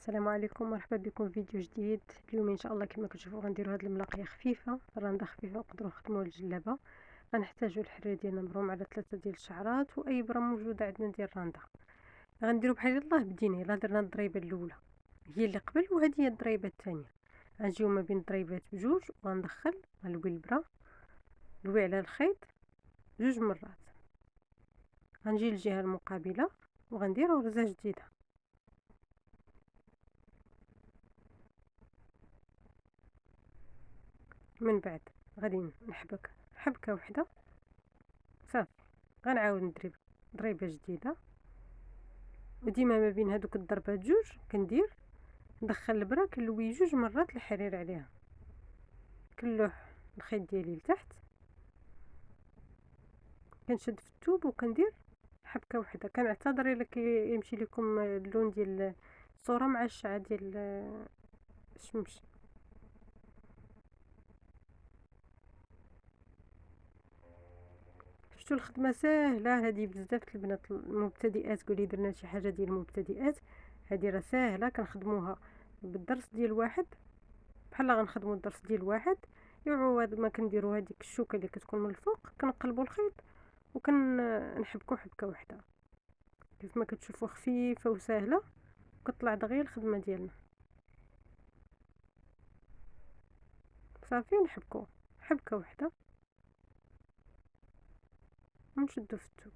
السلام عليكم، مرحبا بكم في فيديو جديد. اليوم ان شاء الله كما كتشوفوا غنديروا هذه الملاقيه خفيفه، رانده خفيفه نقدروا نخدموها للجلابه. غنحتاجوا الحرير ديالنا مبروم على 3 ديال الشعرات واي بره موجوده عندنا ديال الرانده. غنديروا بحال الله بدينا. يلا درنا الضريبه الاولى هي اللي قبل، وهذه هي الضريبه الثانيه. غنجيو ما بين الضريبات بجوج وغندخل غنلوي البره، نلوي على الخيط 2 مرات. غنجي للجهه المقابله وغندير غرزه جديده. من بعد غادي نحبك حبكه واحده صافي. غنعاود نضرب ضريبه جديده، وديما ما بين هذوك الضربات جوج كندير ندخل البره كنلوي 2 مرات الحرير عليها، كنلوح الخيط ديالي لتحت، كنشد في الثوب وكندير حبكه واحده. كنعتذر الا كيمشي لكم اللون ديال الصوره مع الشعه ديال الشمش. شفتوا الخدمه ساهله هذه بزاف البنات المبتدئات. قولي درنا شي حاجه ديال المبتدئات، هذه راه ساهله كنخدموها بالدرس ديال واحد، بحال غنخدموا الدرس ديال واحد. يعوض ما كنديروا هذيك الشوكه اللي كتكون من الفوق، كنقلبوا الخيط وكنحبكوا حبكه واحده. كيف ما كتشوفوا خفيفه وسهله، وكتطلع دغيا الخدمه ديالنا صافي. نحبكوا حبكه واحده ونشدوا في الثوب.